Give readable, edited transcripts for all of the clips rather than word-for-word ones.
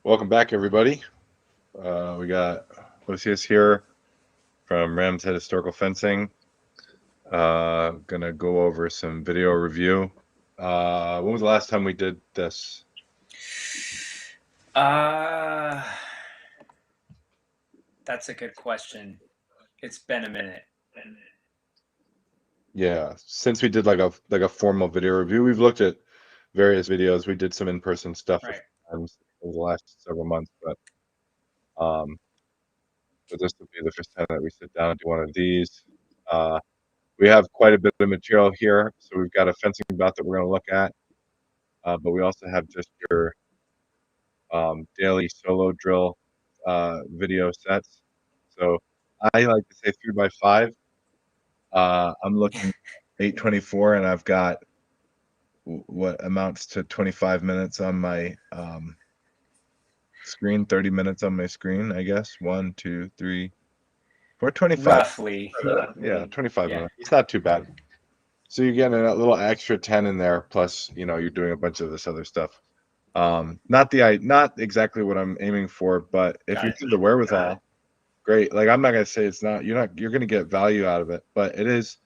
Welcome back, everybody. We got Josias here from Ram's Head Historical Fencing. Gonna go over some video review. When was the last time we did this? That's a good question. It's been a minute. Yeah, since we did like a formal video review, we've looked at various videos. We did some in-person stuff a Right. few times over the last several months, but this will be the first time that we sit down and do one of these. We have quite a bit of material here, so we've got a fencing bout that we're going to look at, but we also have just your daily solo drill video sets. So I like to say 3x5. I'm looking at 824, and I've got what amounts to 25 minutes on my screen, 30 minutes on my screen, I guess. 1, 2, 3, 4, 25. Roughly. Yeah, 25 minutes. It's not too bad. So you're getting a little extra 10 in there, plus you're doing a bunch of this other stuff. Not exactly what I'm aiming for, but if you have the wherewithal, great. Like, I'm not gonna say it's not. You're gonna get value out of it, but it is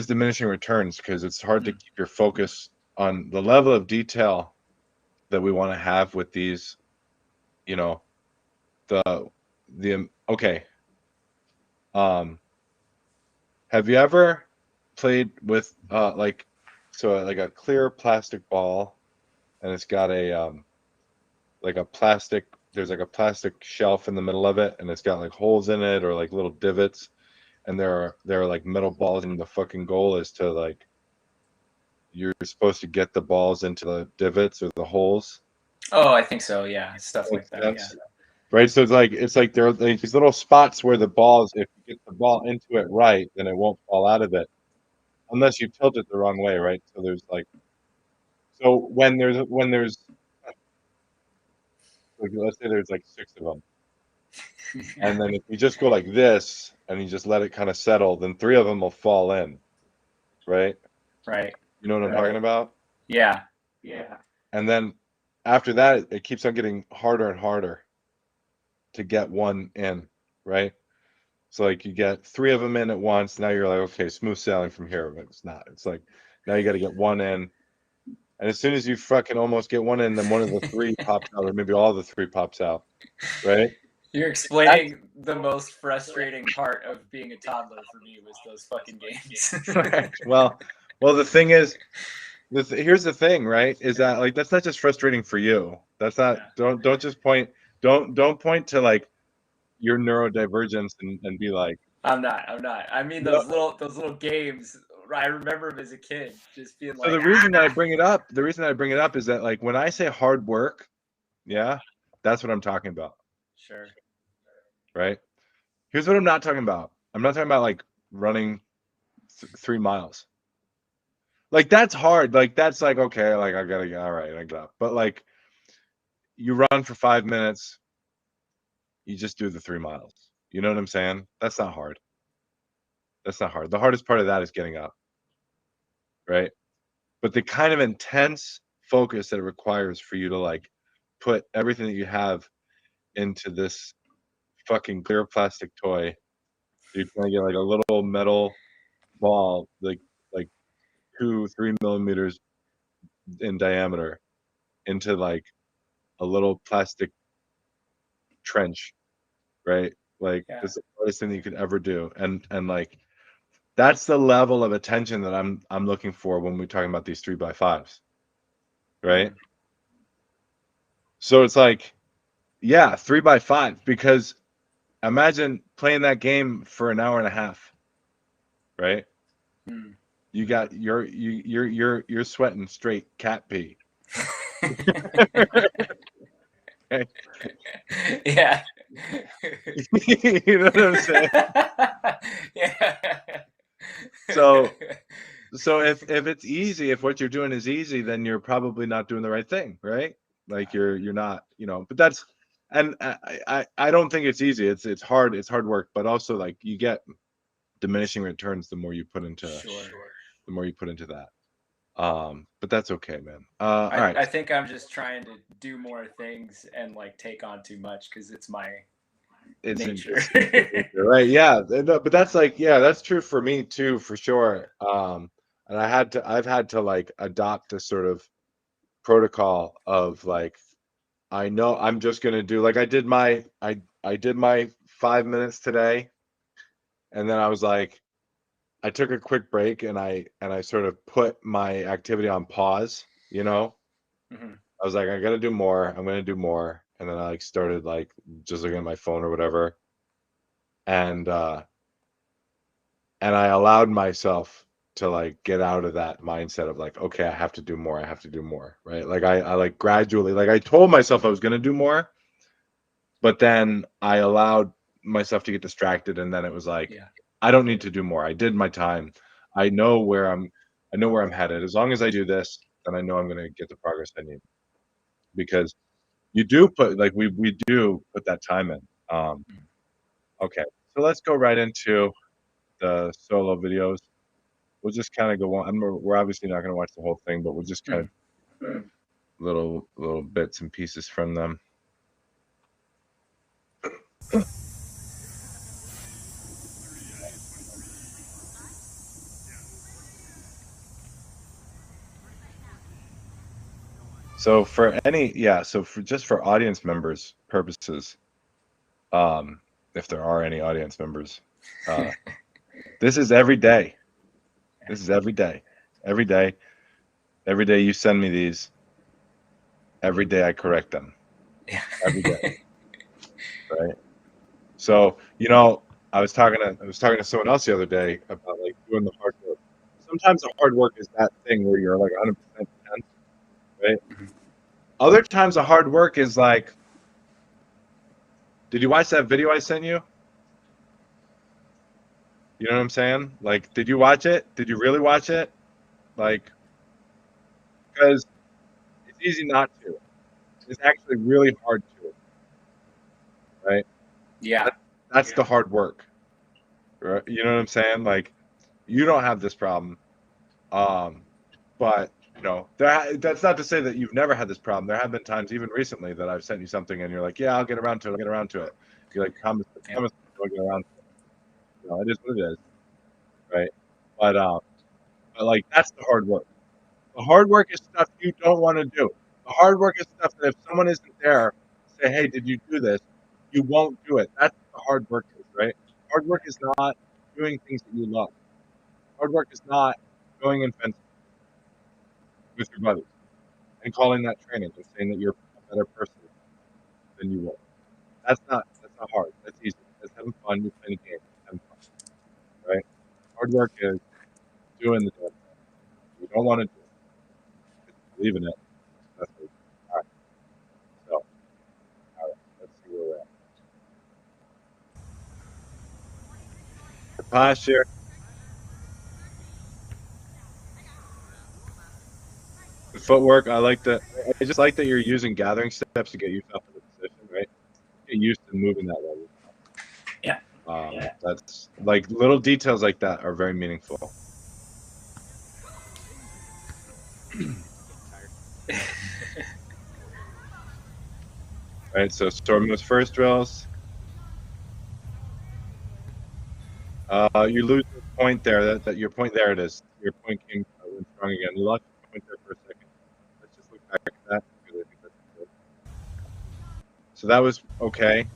diminishing returns because it's hard to keep your focus on the level of detail that we want to have with these. Okay. Have you ever played with like a clear plastic ball, and it's got a plastic, there's like a plastic shelf in the middle of it, and it's got like holes in it or like little divots, and there are like metal balls, and the fucking goal is to like, you're supposed to get the balls into the divots or the holes. Oh, I think so. Yeah, stuff like that. Yeah. Right, so it's like there are these little spots where the balls, if you get the ball into it right, then it won't fall out of it unless you tilt it the wrong way, right? So there's like, when there's like, let's say there's like 6 of them, and then if you just go like this and you just let it kind of settle, then 3 of them will fall in, right? Right. You know what I'm talking about? Yeah. And then after that, it keeps on getting harder and harder to get one in, right? So like you get 3 of them in at once. Now you're like, okay, smooth sailing from here, but it's not. It's like now you got to get one in, and as soon as you fucking almost get one in, then one of the 3 pops out, or maybe all the 3 pops out, right? You're explaining the most frustrating part of being a toddler for me was those fucking games. Well, the thing is, here's the thing, right? Is that like, that's not just frustrating for you. That's not. Yeah. Don't just point. Don't point to like your neurodivergence and be like, I'm not. I mean, those little games. I remember them as a kid, just being so like. the reason that I bring it up is that, like, when I say hard work, yeah, that's what I'm talking about, Sure. right? Here's what I'm not talking about. I'm not talking about like running 3 miles. Like, that's hard. Like, that's like, okay, like I gotta get, all right, I got. But like, you run for 5 minutes, you just do the 3 miles. You know what I'm saying? That's not hard. That's not hard. The hardest part of that is getting up, right? But the kind of intense focus that it requires for you to like put everything that you have into this fucking clear plastic toy. You're trying to get like a little metal ball, like 2-3 millimeters in diameter, into like a little plastic trench, right? Like, Yeah. this is the hardest thing that you could ever do, and like, that's the level of attention that I'm looking for when we're talking about these 3x5s, right? So it's like, yeah, 3x5, because imagine playing that game for an hour and a half, right? You got you're sweating straight cat pee. Yeah. You know what I'm saying? Yeah. So if it's easy, if what you're doing is easy, then you're probably not doing the right thing, right? Like, you're not, but that's, and I don't think it's easy. It's hard. It's hard work, but also, like, you get diminishing returns the more you put into Sure. the more you put into that. But that's okay, man. All I, right. I think I'm just trying to do more things and like take on too much because it's my nature. Right. Yeah. No, but that's like, yeah, that's true for me too, for sure. And I've had to like adopt a sort of protocol of like, I know I'm just gonna do like I did my 5 minutes today, and then I was like, I took a quick break and I sort of put my activity on pause, you know. Mhm. I was like, I gotta do more. I'm gonna do more, and then I like started like just looking at my phone or whatever, and uh, and I allowed myself to like get out of that mindset of like, okay, I have to do more. I have to do more, right? Like I like gradually, like I told myself I was gonna do more, but then I allowed myself to get distracted, and then it was like, Yeah. I don't need to do more. I did my time. I know where I'm. I know where I'm headed. As long as I do this, then I know I'm gonna get the progress I need because you do put like we do put that time in. Okay, so let's go right into the solo videos. We'll just kind of go on. We're obviously not going to watch the whole thing, but we'll just kind of Mhm. little bits and pieces from them. So for any, yeah, so for just for audience members purposes, um, if there are any audience members, uh, this is every day. This is every day. Every day. Every day you send me these. Every day I correct them. Yeah. Every day, right? So, you know, I was talking to someone else the other day about like doing the hard work. Sometimes the hard work is that thing where you're like 100% tense, right? Mhm. Other times the hard work is like, did you watch that video I sent you? You know what I'm saying? Like, did you watch it? Did you really watch it? Like, because it's easy not to. It's actually really hard to, right? Yeah. That, that's the hard work, right? You know what I'm saying? Like, you don't have this problem. Um, but you know, that's not to say that you've never had this problem. There have been times, even recently, that I've sent you something and you're like, "Yeah, I'll get around to it. I'll get around to it." You're like, "Promise, Yeah. promise, I'll get around to it." You know, it is what it is, right? But like that's the hard work. The hard work is stuff you don't want to do. The hard work is stuff that if someone isn't there, say, "Hey, did you do this?" You won't do it. That's what the hard work is, right? Hard work is not doing things that you love. Hard work is not going and fencing with your buddies and calling that training and saying that you're a better person than you were. That's not hard. That's easy. That's having fun. You're playing a game. Having fun, right? Hard work is doing the damn thing. You don't want to do it. But you believe in it. That's what all right. So, all right. Let's see where we're at. The posture, the footwork. I like that. I just like that you're using gathering steps to get yourself into position, right? Get used to moving that way. Yeah. That's like little details like that are very meaningful. Right. So, storm those first drills. You lose your point there. That your point there it is. Your point came went strong again. You lost your point there for a second. Let's just look back at that because I think that's good. So that was okay.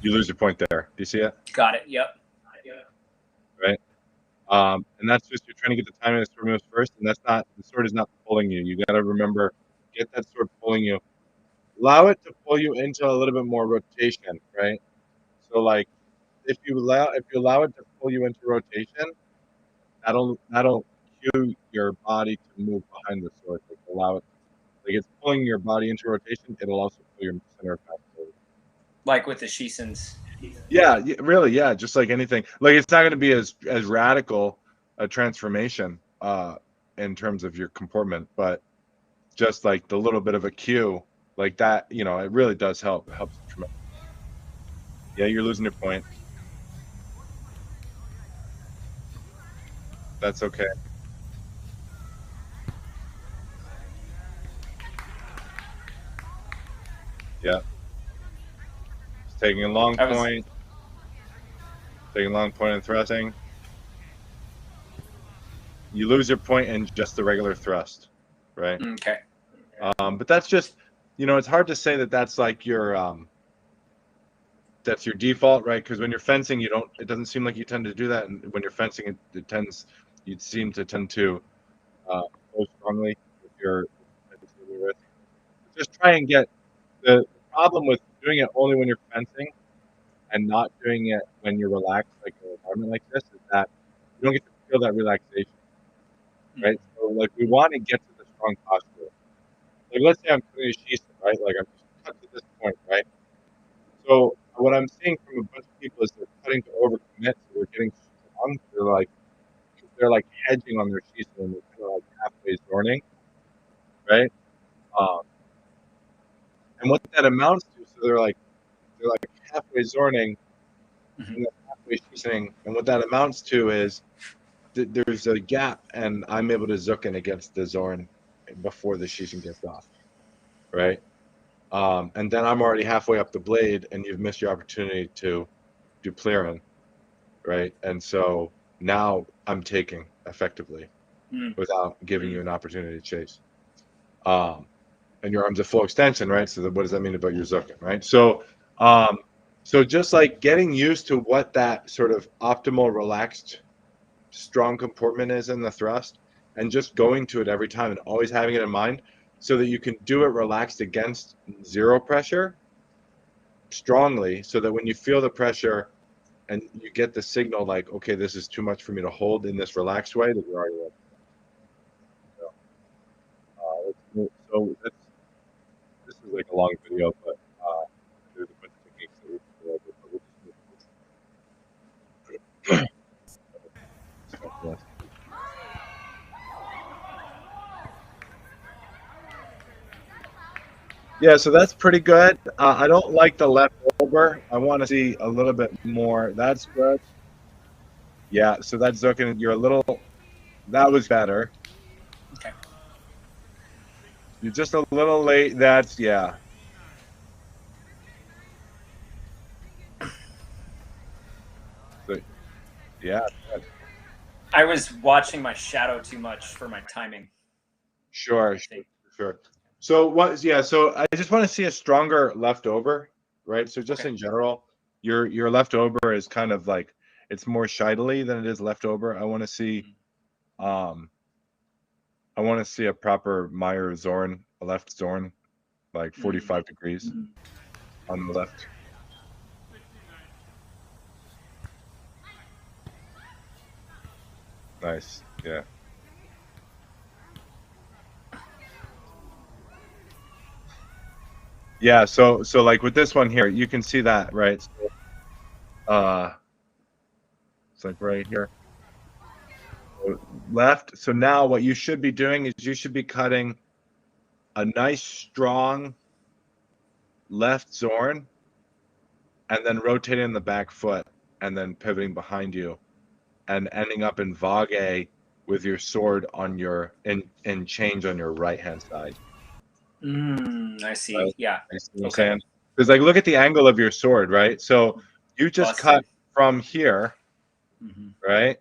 You lose your point there. Do you see it? Got it. Yep. Right. And that's just you're trying to get the timing of the sword moves first, and that's not the sword is not pulling you. You got to remember, get that sword pulling you. Allow it to pull you into a little bit more rotation, right? So like if you allow it to pull you into rotation, that'll cue your body to move behind the sword. Like allow it, like it's pulling your body into rotation. It'll also pull your center of mass forward. Like with the Shisons. Yeah, really, yeah. Just like anything, like it's not going to be as radical a transformation in terms of your comportment, but just like the little bit of a cue like that, you know, it really does help. It helps tremendously. Yeah, you're losing your point. That's okay. Yeah. Just taking a long I was point, taking a long point and thrusting. You lose your point in just the regular thrust, right? okay. But that's just, it's hard to say that that's like that's your default, right? Because when you're fencing, it doesn't seem like you tend to do that. And when you're fencing, you'd seem to tend to go strongly with your wrist. Just try and get the problem with doing it only when you're fencing and not doing it when you're relaxed, like in an environment like this, is that you don't get to feel that relaxation, right? So, like, we want to get to the strong posture. Like, let's say I'm doing a shiso, right? Like, I'm just cut to this point, right? So, what I'm seeing from a bunch of people is they're cutting to overcommit, so they're getting strong. They're like hedging on their shiso and they're kind of like halfway zoning, right? Um, and what that amounts to, so they're like halfway zoning Mhm. and then halfway shisoing, and what that amounts to is there's a gap, and I'm able to zook in against the Zorn before the Shishin gets off, right? And then I'm already halfway up the blade, and you've missed your opportunity to do clearing, right? And so now I'm taking effectively Mm. without giving you an opportunity to chase. Um, and your arms at full extension, right? So what does that mean about your zooking, right? Um, so just like getting used to what that sort of optimal relaxed strong comportment is in the thrust and just going to it every time and always having it in mind so that you can do it relaxed against zero pressure strongly so that when you feel the pressure and you get the signal like, okay, this is too much for me to hold in this relaxed way, that you're already ready. So this is like a long video, but there's a bunch of techniques that we can go over, but we'll just move this. Yeah, so that's pretty good. I don't like the left over. I want to see a little bit more. That's good. Yeah, so that's looking. You're a little. That was better. Okay. You're just a little late. That's yeah. So, yeah, good. I was watching my shadow too much for my timing, Sure, I sure, think. sure. So what? Yeah, so I just want to see a stronger left over, right? So just Okay. in general, your left over is kind of like it's more shidely than it is left over. Um, I want to see a proper Meyer Zorn, a left Zorn, like Mm. 45 degrees on the left. Nice. Yeah. Yeah, so like with this one here, you can see that, right? So, it's like right here. So left. So now what you should be doing is you should be cutting a nice strong left Zorn and then rotating the back foot and then pivoting behind you and ending up in Vage with your sword on your in change on your right hand side. I see. Right? Yeah. You see what I'm Okay. saying? Because like look at the angle of your sword, right? So you just cut Busted. from here, Hmm. right?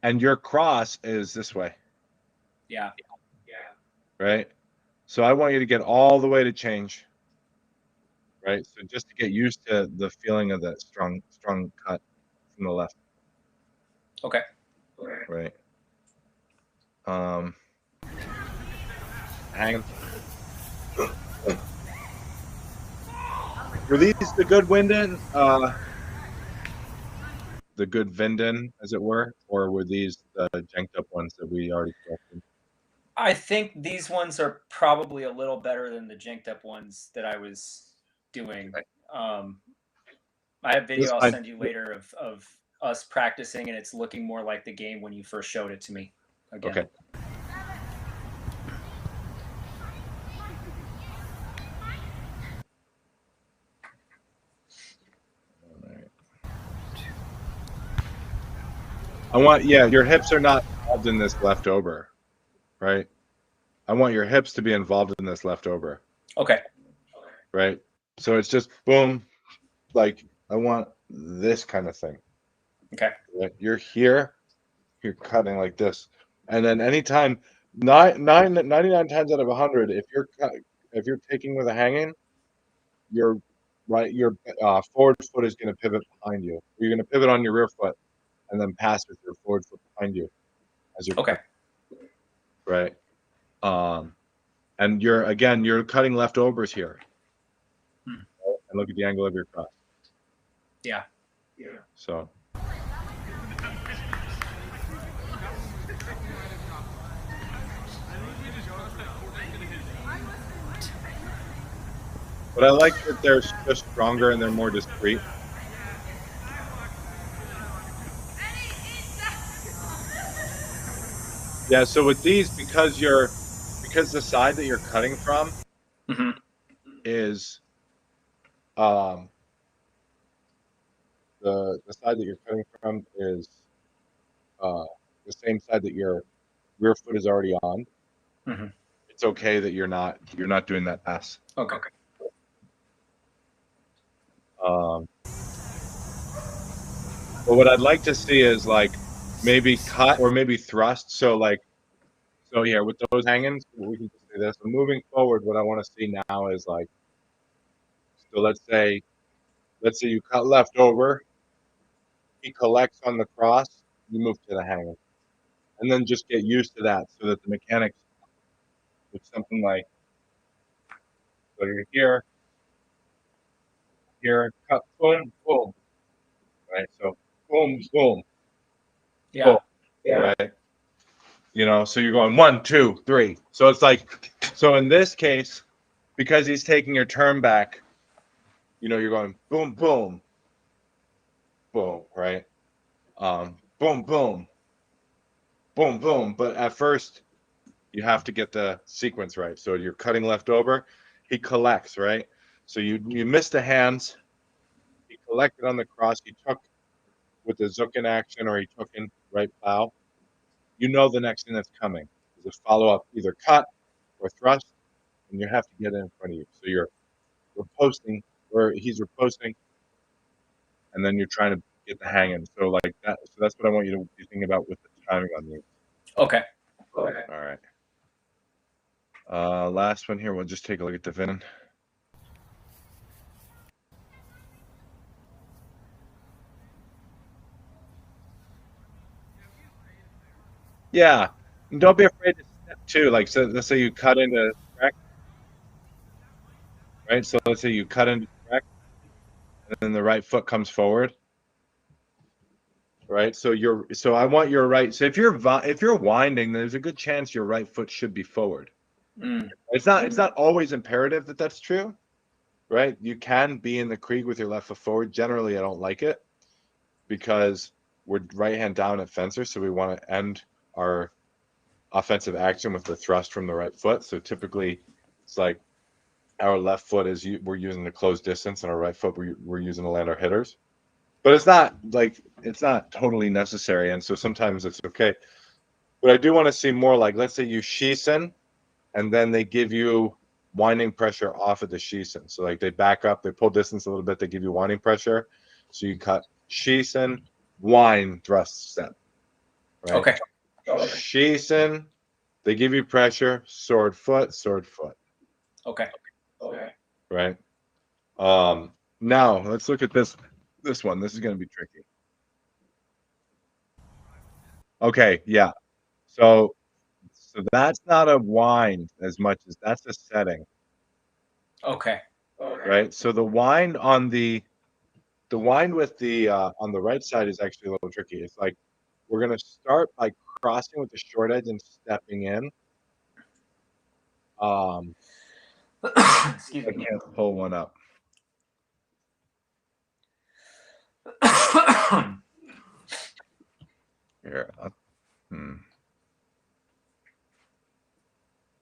And your cross is this way, Yeah. right? So I want you to get all the way to change, right? So just to get used to the feeling of that strong cut from the left, Okay. right? Um, hang. Were these the good Winden? The good Vinden, as it were, or were these the janked up ones that we already collected? I think these ones are probably a little better than the janked up ones that I was doing. Okay. Um, I have This video I'll fine. send you later of us practicing, and it's looking more like the game when you first showed it to me again. Okay. All right. Yeah, your hips are not involved in this leftover, right? I want your hips to be involved in this leftover. Okay. right? So it's just boom, like I want this kind of thing. Okay. Right? You're here, you're cutting like this, and then anytime 99 times out of 100, if you're taking with a hanging, your your forward foot is going to pivot behind you. You're going to pivot on your rear foot and then pass with your forward foot behind you as you're Okay. cutting, right? Um, and you're cutting leftovers here, Hmm. and look at the angle of your cross. Yeah. So but I like that they're just stronger and they're more discreet. Yeah, so with these, because the side that you're cutting from Hmm. is um the side that you're cutting from is uh the same side that your rear foot is already on. Hmm. It's okay that you're not doing that pass. Okay. Um, but what I'd like to see is like maybe cut or maybe thrust. So yeah, with those hangings, we can just do this. So moving forward, what I want to see now is like, so let's say you cut left over, he collects on the cross, you move to the hanging, and then just get used to that, so that the mechanics with something like, so you're here, cut, boom, boom, right? So boom, boom, boom, Yeah. right? You know, so you're going 1, 2, 3. So it's like, so in this case, because he's taking your turn back, you know, you're going boom, boom, boom, right? Boom, boom, boom, boom. But at first, you have to get the sequence right. So you're cutting left over, he collects, right? So you missed the hands, he collected on the cross, he took with the zook in action, or he took in right plow. You know the next thing that's coming is a follow up, either cut or thrust, and you have to get it in front of you. So you're riposting, or he's riposting, and then you're trying to get the hang in. So like that. So that's what I want you to be thinking about with the timing on these. Okay. All right. Last one here. We'll just take a look at the venom. Yeah, and don't be afraid to step too. Like, so let's say you cut into track, right? So let's say you cut into track, and then the right foot comes forward, right? So I want your right. So if you're winding, there's a good chance your right foot should be forward. Mm. It's not always imperative that that's true, right? You can be in the creek with your left foot forward. Generally, I don't like it because we're right hand dominant fencer, so we want to end our offensive action with the thrust from the right foot. So typically, it's like our left foot we're using the close distance, and our right foot we're using to land our hitters. But it's not totally necessary, and so sometimes it's okay. But I do want to see more like, let's say you shisen, and then they give you winding pressure off of the shisen. So like they back up, they pull distance a little bit, they give you winding pressure. So you cut shisen, wind, thrust, step, right? Okay. Shisen, they give you pressure, sword foot, Okay. right? Now let's look at this one. This is going to be tricky. Okay, yeah. So that's not a wind as much as that's a setting, Okay. right? So the wind with the on the right side is actually a little tricky. It's like we're gonna start by crossing with the short edge and stepping in. Excuse I me. can't pull one up. Here,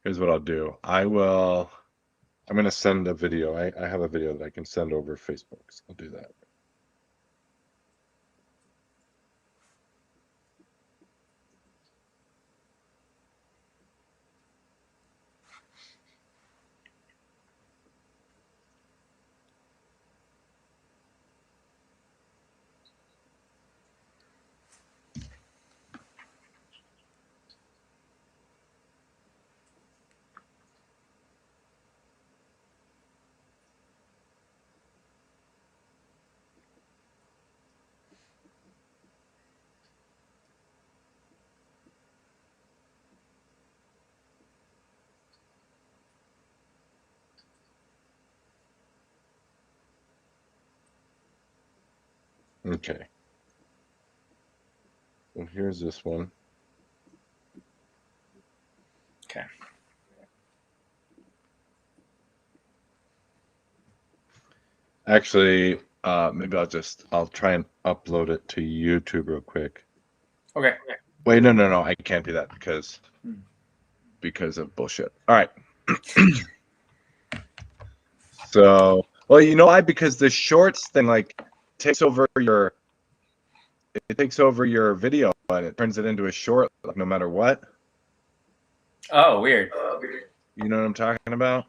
here's what I'll do. I'm gonna send a video. I have a video that I can send over Facebook. So I'll do that. Okay. Well, here's this one. Okay. Actually, maybe I'll try and upload it to YouTube real quick. Okay. Wait, no, I can't do that because of bullshit. All right. So, well, you know why? Because the shorts thing like takes over your video and it turns it into a short like, no matter what. Oh, weird. You know what I'm talking about?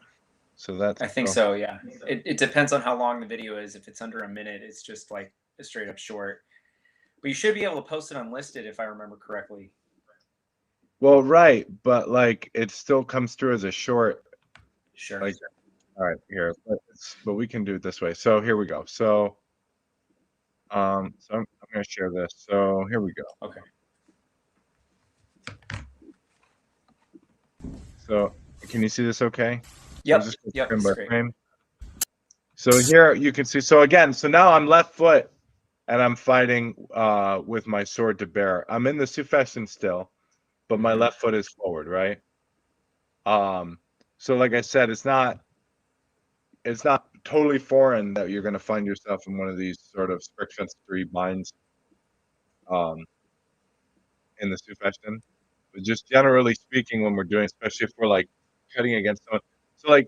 So that's I think so. Yeah. It depends on how long the video is. If it's under a minute, it's just like a straight up short. But you should be able to post it unlisted if I remember correctly. Well, right, but like it still comes through as a short. Sure. Like, all right, here, but we can do it this way. So here we go. So, so I'm going to share this. So here we go. Okay. So can you see this? Okay. Yep. Yep. It's great. Frame. So here you can see. So again, so now I'm left foot, and I'm fighting with my sword to bear. I'm in the Sufession still, but my left foot is forward, right? So like I said, it's not totally foreign that you're going to find yourself in one of these sort of strict fence 3 binds in the Sufession. But just generally speaking, when we're doing, especially if we're like cutting against someone, so like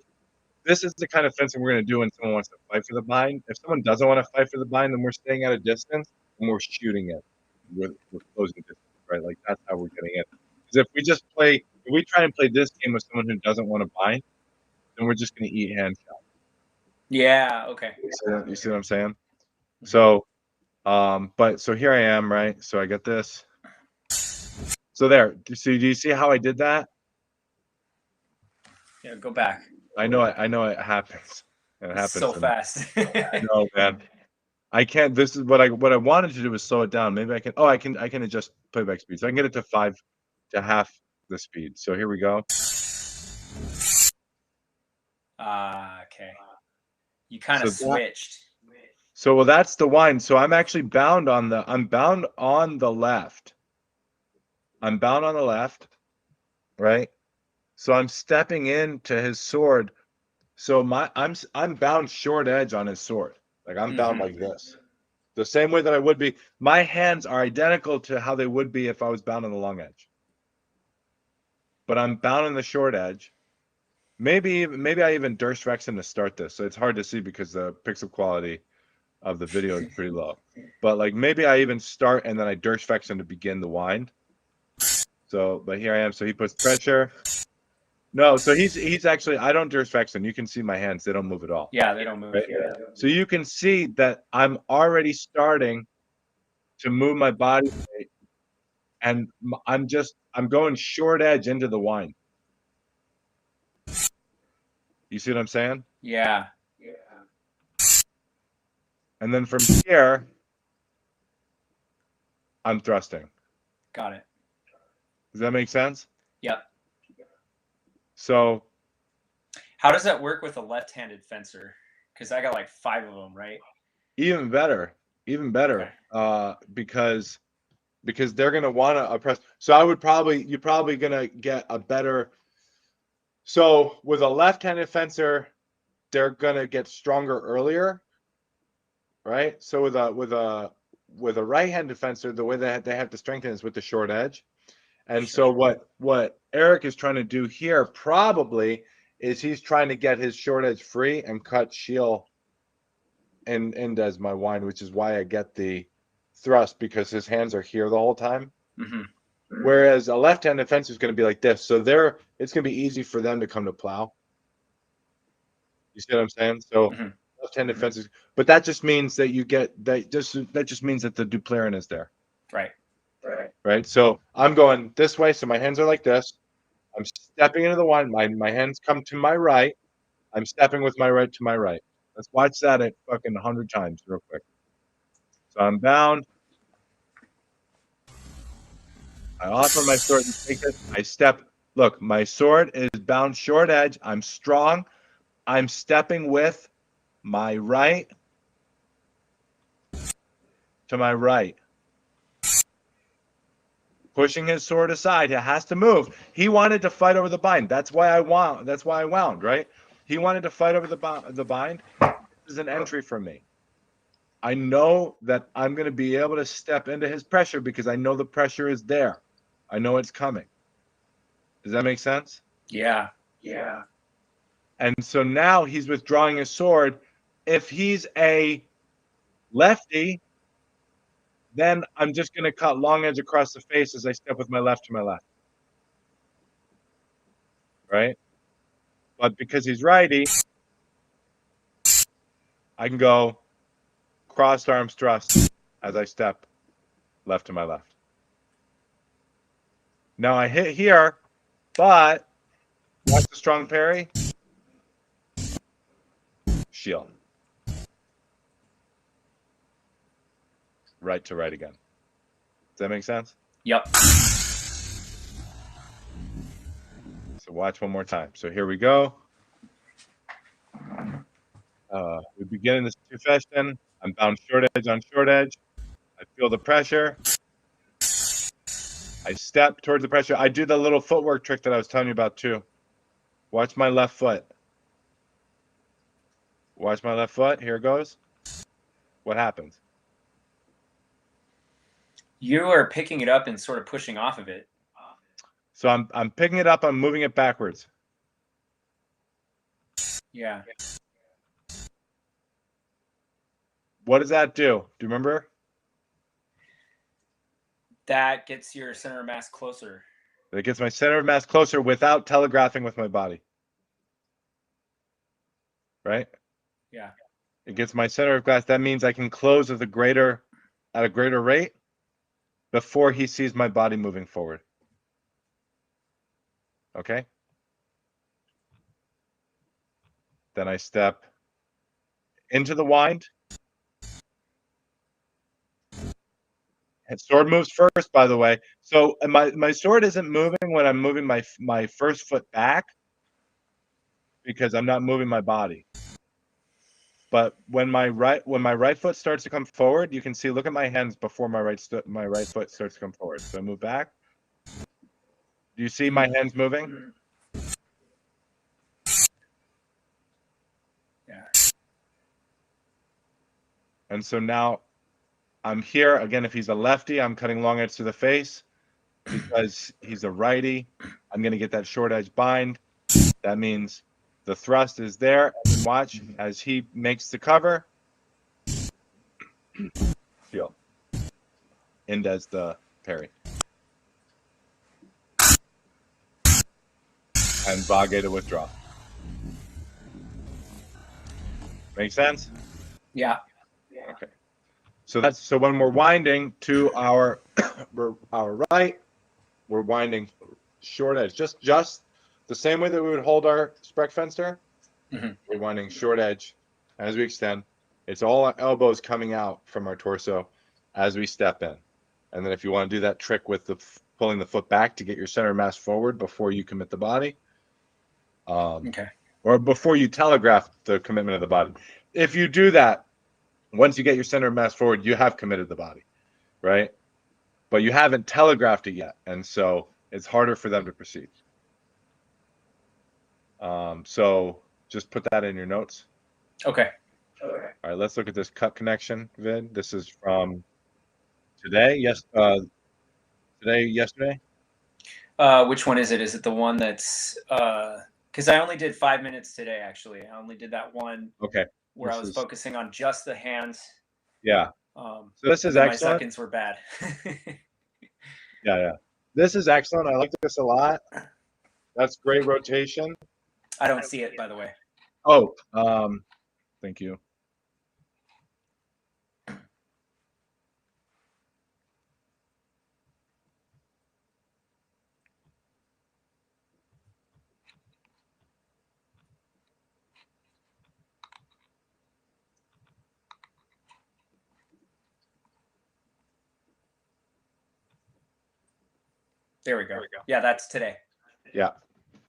this is the kind of fencing we're going to do when someone wants to fight for the bind. If someone doesn't want to fight for the bind, then we're staying at a distance and we're shooting it. We're closing distance, right? Like that's how we're getting it. Because if we try and play this game with someone who doesn't want to bind, then we're just going to eat hand shots. Yeah. Okay. You see what I'm saying? So, but so here I am, right? So I get this. So there. Do you see how I did that? Yeah. Go back. I know it happens. It happens so fast. I know, man. I can't. This is what I wanted to do is slow it down. Maybe I can. Oh, I can adjust playback speed. So I can get it to half the speed. So here we go. Okay. You kind of switched. So well, that's the wind. So I'm actually bound on the. I'm bound on the left. I'm bound on the left, right? So I'm stepping into his sword. So I'm bound short edge on his sword. Like I'm bound like this. The same way that I would be. My hands are identical to how they would be if I was bound on the long edge. But I'm bound on the short edge. Maybe I even Durst Rex him to start this. So it's hard to see because the pixel quality of the video is pretty low. But like maybe I even start and then I Durst Rex him to begin the wind. So, but here I am. So he puts pressure. No, so he's actually, I don't Durst Rex him. You can see my hands. They don't move at all. Yeah, they don't move. Right? Yeah. So you can see that I'm already starting to move my body weight, and I'm going short edge into the wind. You see what I'm saying? Yeah. And then from here, I'm thrusting. Got it. Does that make sense? Yep. So how does that work with a left-handed fencer? Because I got like 5 of them, right? Even better. Okay. Because they're gonna want to oppress. So you're probably gonna get a better. So with a left-handed fencer, they're gonna get stronger earlier, right? So with a right-handed fencer, the way that they have to strengthen is with the short edge. And so what Eric is trying to do here probably is he's trying to get his short edge free and cut Shield and as my wind, which is why I get the thrust because his hands are here the whole time. Whereas a left-handed fencer is going to be like this, so it's going to be easy for them to come to plow. You see what I'm saying? So left-handed fences, but that just means that you get that just means that the Duplaren is there. Right. So I'm going this way, so my hands are like this. I'm stepping into the wind. My hands come to my right. I'm stepping with my right to my right. Let's watch that at fucking 100 times real quick. So I'm bound. I offer my sword and take it. I step. Look, my sword is bound short edge. I'm strong. I'm stepping with my right. to my right. Pushing his sword aside. He has to move. He wanted to fight over the bind. That's why I wound. That's why I wound, right? He wanted to fight over the bind. This is an entry for me. I know that I'm going to be able to step into his pressure because I know the pressure is there. I know it's coming. Does that make sense? Yeah. Yeah. And so now he's withdrawing his sword. If he's a lefty, then I'm just going to cut long edge across the face as I step with my left to my left. Right? But because he's righty, I can go crossed arms thrust as I step left to my left. Now I hit here, but watch the strong parry. Shield. Right to right again. Does that make sense? Yep. So watch one more time. So here we go. We begin in this two fashion. I'm bound short edge on short edge. I feel the pressure. I step towards the pressure. I do the little footwork trick that I was telling you about too. Watch my left foot. Watch my left foot. Here it goes. What happens? You are picking it up and sort of pushing off of it. So I'm picking it up. I'm moving it backwards. Yeah. What does that do? Do you remember? That gets your center of mass closer. It gets my center of mass closer without telegraphing with my body. Right? Yeah. It gets my center of mass. That means I can close at a greater rate before he sees my body moving forward. Okay? Then I step into the wind. And sword moves first, by the way. So my sword isn't moving when I'm moving my first foot back because I'm not moving my body. But when my right foot starts to come forward, you can see. Look at my hands before my right foot starts to come forward. So I move back. Do you see my hands moving? Yeah. And so now I'm here again. If he's a lefty, I'm cutting long edge to the face. Because he's a righty, I'm going to get that short edge bind. That means the thrust is there. And watch as he makes the cover. Feel. And does the parry. And Vage to withdraw. Make sense? Yeah. Okay. So when we're winding to our right, we're winding short edge. Just the same way that we would hold our Sprechfenster. Mm-hmm. We're winding short edge as we extend. It's all our elbows coming out from our torso as we step in. And then if you want to do that trick with the pulling the foot back to get your center mass forward before you commit the body. Okay. Or before you telegraph the commitment of the body. If you do that, once you get your center of mass forward, you have committed the body, right? But you haven't telegraphed it yet, and so it's harder for them to proceed. So just put that in your notes. Okay. All right, let's look at this cut connection vid. This is from today. Yes, yesterday. Which one is it? Is it the one that's because I only did 5 minutes today, actually. I only did that one Okay. where I was focusing on just the hands. Yeah. So this is my excellent. seconds were bad. Yeah. This is excellent. I like this a lot. That's great rotation. I don't see it, by the way. Oh, thank you. There we go. Yeah, that's today. Yeah.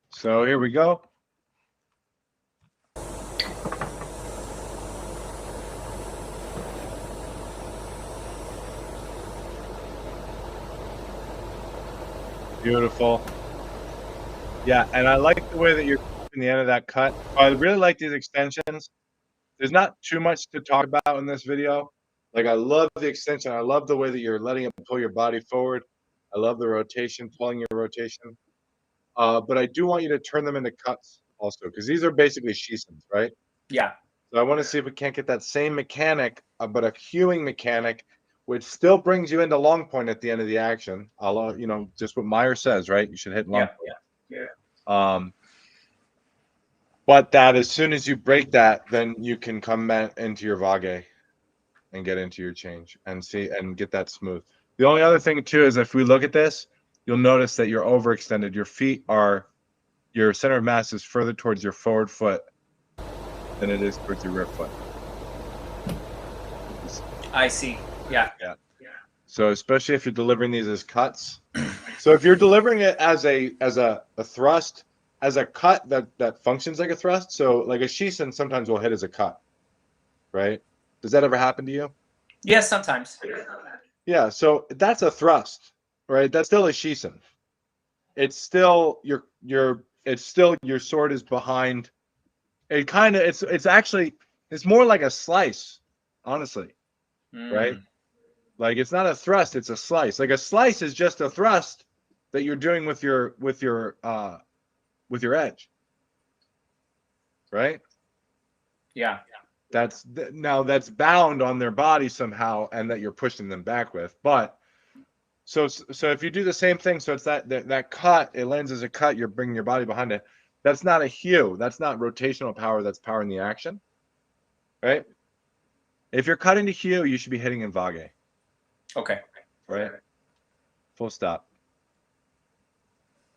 So here we go. Beautiful. Yeah, and I like the way that you're in the end of that cut. I really like these extensions. There's not too much to talk about in this video. Like, I love the extension. I love the way that you're letting it pull your body forward. I love the rotation, pulling your rotation. But I do want you to turn them into cuts also, because these are basically Shisons, right? Yeah. So I want to see if we can't get that same mechanic, but a hewing mechanic, which still brings you into long point at the end of the action. Just what Meyer says, right? You should hit long point. Yeah. But that as soon as you break that, then you can come into your Vage and get into your change and see and get that smooth. The only other thing too is if we look at this, you'll notice that you're overextended. Your center of mass is further towards your forward foot than it is towards your rear foot. I see. Yeah. Yeah. So especially if you're delivering these as cuts. So if you're delivering it as a thrust, as a cut that functions like a thrust, so like a Shisen sometimes will hit as a cut, right? Does that ever happen to you? Yeah, sometimes. Yeah, so that's a thrust, right? That's still a Shisen. It's still your sword is behind. It's more like a slice, honestly, right? Like it's not a thrust, it's a slice. Like a slice is just a thrust that you're doing with your edge, right? Yeah. Now that's bound on their body somehow, and that you're pushing them back with. But so if you do the same thing, so it's that cut, it lands as a cut, you're bringing your body behind it. That's not a hew. That's not rotational power. That's powering the action, right? If you're cutting to hew, you should be hitting in Vage. Okay. Right. Full stop.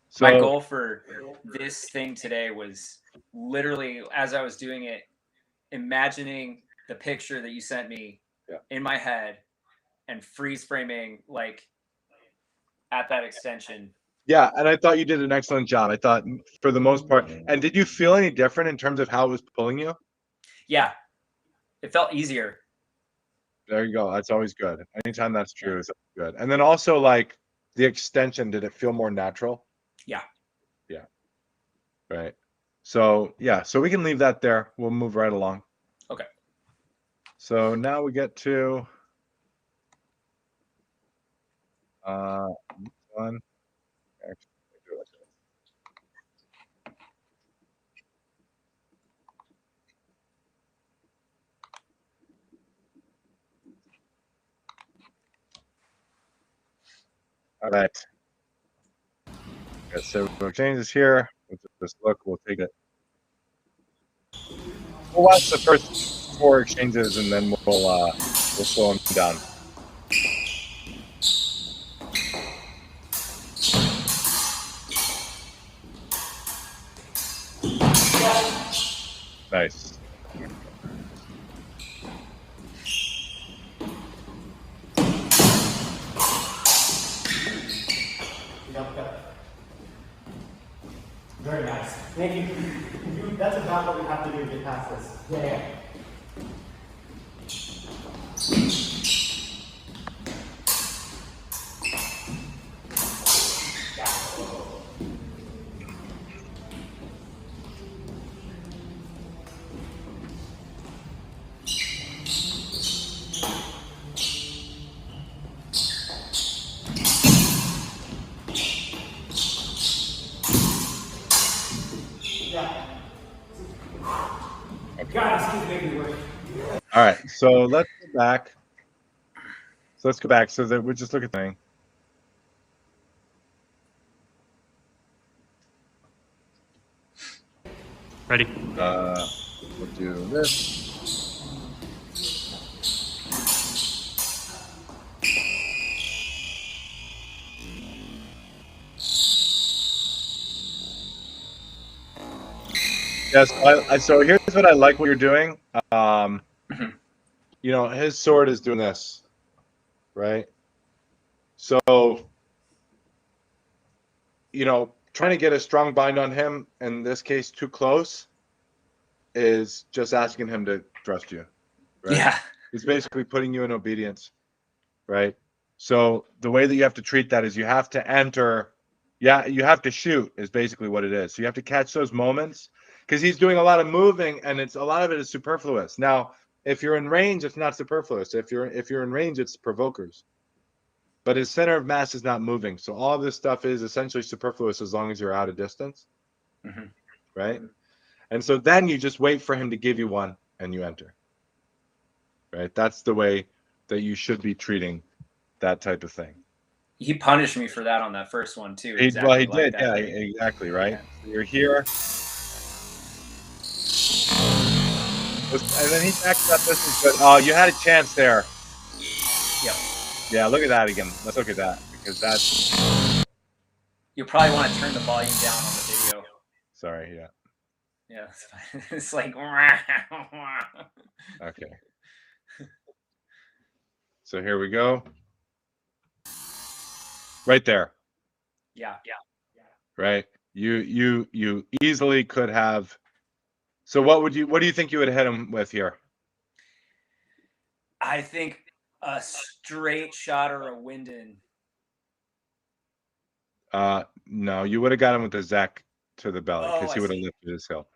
So my goal for this thing today was literally, as I was doing it, imagining the picture that you sent me in my head and freeze framing like at that extension. Yeah, and I thought you did an excellent job. I thought for the most part. And did you feel any different in terms of how it was pulling you? Yeah, it felt easier. There you go. That's always good. Anytime that's true, it's good. And then also like the extension, did it feel more natural? Yeah. Yeah. Right. So yeah, so we can leave that there. We'll move right along. Okay. So now we get to one. All right. Okay, so we'll change this here. With this look, we'll take it. We'll watch the first 4 exchanges and then we'll slow them down. Nice. Very nice. Thank you. That's about what we have to do to get past this. Yeah. All right, so let's go back. So that we just look at the thing. Ready? We'll do this. Yes, so here's what I like what you're doing. You know, his sword is doing this, right? So, you know, trying to get a strong bind on him, in this case, too close, is just asking him to trust you, right? Yeah. He's basically putting you in obedience, right? So the way that you have to treat that is you have to enter Yeah, you have to shoot is basically what it is. So you have to catch those moments because he's doing a lot of moving and a lot of it is superfluous. Now, if you're in range, it's not superfluous. If you're in range, it's provokers. But his center of mass is not moving. So all of this stuff is essentially superfluous as long as you're out of distance. Mm-hmm. Right? And so then you just wait for him to give you one and you enter. Right? That's the way that you should be treating that type of thing. He punished me for that on that first one too. He Exactly like did, that. yeah, exactly, right? Yeah. So you're here. And then he backed up. This is good. Oh, you had a chance there. Yep. Yeah, look at that again. Let's look at that because that's. You'll probably want to turn the volume down on the video. Sorry, yeah. Yeah, it's like. Okay. So here we go. Right there. Yeah. Right. You easily could have. So what do you think you would hit him with here? I think a straight shot or a wind in. No, you would have got him with the Zek to the belly because he would have see. lifted his hill.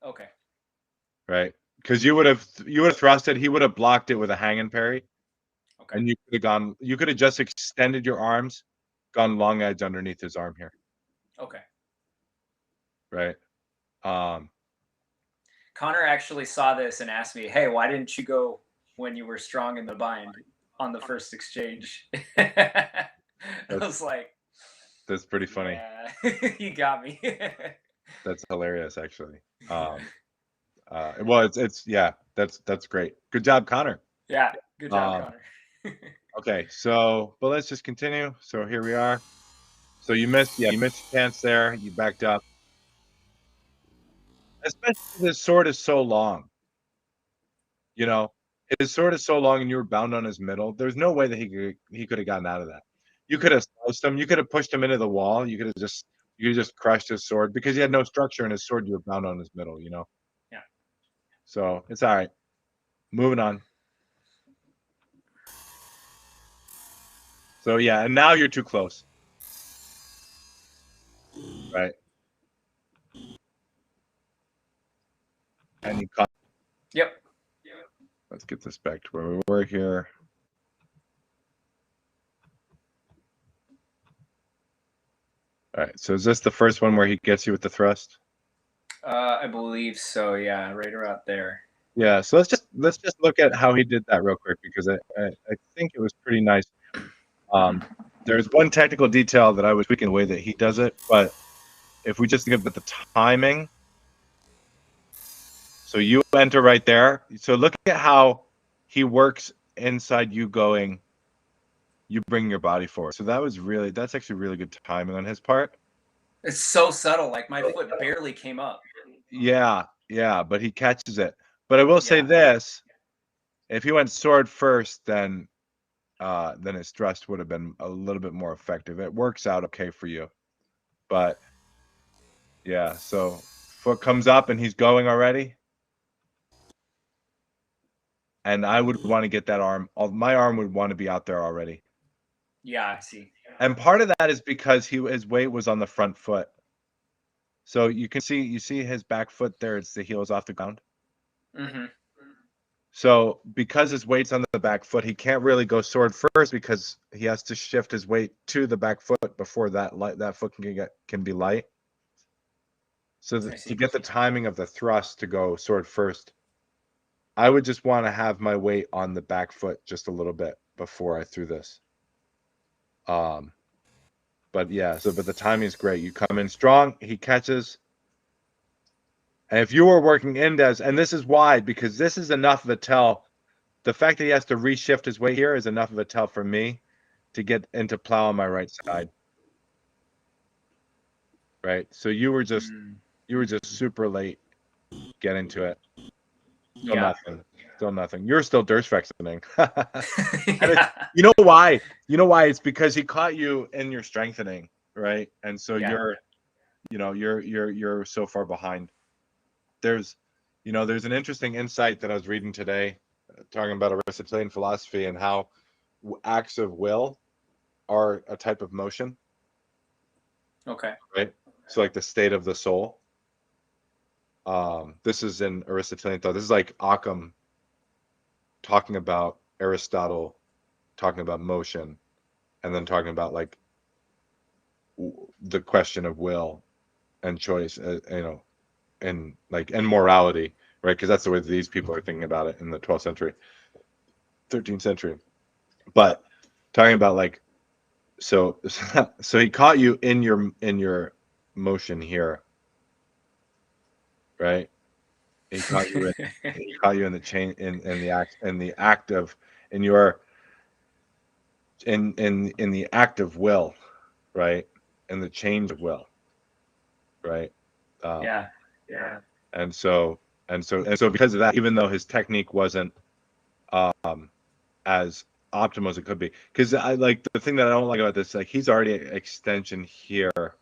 Okay. Right. Because you would have thrusted, he would have blocked it with a hanging parry. Okay. And you could have just extended your arms, gone long edge underneath his arm here. Okay. Right. Connor actually saw this and asked me, "Hey, why didn't you go when you were strong in the bind on the first exchange?" I was like, "That's pretty funny." Yeah, you got me. That's hilarious, actually. Well, it's yeah, that's great. Good job, Connor. Yeah, good job, Connor. Okay, so but let's just continue. So here we are. So you missed a chance there. You backed up. Especially his sword is so long. You know, his sword is so long and you were bound on his middle. There's no way that he could have gotten out of that. You could have sliced him, you could have pushed him into the wall, you could have just crushed his sword because he had no structure in his sword, you were bound on his middle, you know? Yeah. So it's all right. Moving on. So yeah, and now you're too close. Right. And you cut. Yep. Let's get this back to where we were here. All right. So is this the first one where he gets you with the thrust? I believe so. Yeah, right around there. Yeah. So let's just look at how he did that real quick because I think it was pretty nice. There's one technical detail that I was tweaking the way that he does it, but if we just think about the timing, so you enter right there. So look at how he works inside you going. You bring your body forward. So that's actually really good timing on his part. It's so subtle. Like my foot barely came up. Yeah, but he catches it. But I will say this: if he went sword first, then his thrust would have been a little bit more effective. It works out okay for you, but yeah. So foot comes up and he's going already, and I would want to get that arm. My arm would want to be out there already. Yeah, I see. And part of that is because his weight was on the front foot. So you see his back foot there. It's the heels off the ground. Mm-hmm. So because his weight's on the back foot, he can't really go sword first because he has to shift his weight to the back foot before that foot can be light. So to get the timing of the thrust to go sword first, I would just want to have my weight on the back foot just a little bit before I threw this. But yeah, but the timing is great. You come in strong, he catches. And if you were working indes, and this is why, because this is enough of a tell. The fact that he has to reshift his weight here is enough of a tell for me to get into plow on my right side. Right. So you were just super late getting to it. Still nothing. You're still Durstfexening. You know why? It's because he caught you in your strengthening, right? And so you're so far behind. There's an interesting insight that I was reading today, talking about Aristotelian philosophy and how acts of will are a type of motion. Okay. Right. So like the state of the soul. This is in Aristotelian thought. This is like Occam talking about Aristotle, talking about motion, and then talking about like the question of will and choice, and morality, right? Because that's the way these people are thinking about it in the 12th century, 13th century. But talking about like, so he caught you in your motion here, right? He caught you in the chain in the act of in your in the act of will, right? And the change of will, right? Yeah. And so because of that, even though his technique wasn't as optimal as it could be, because I like the thing that I don't like about this, like he's already an extension here,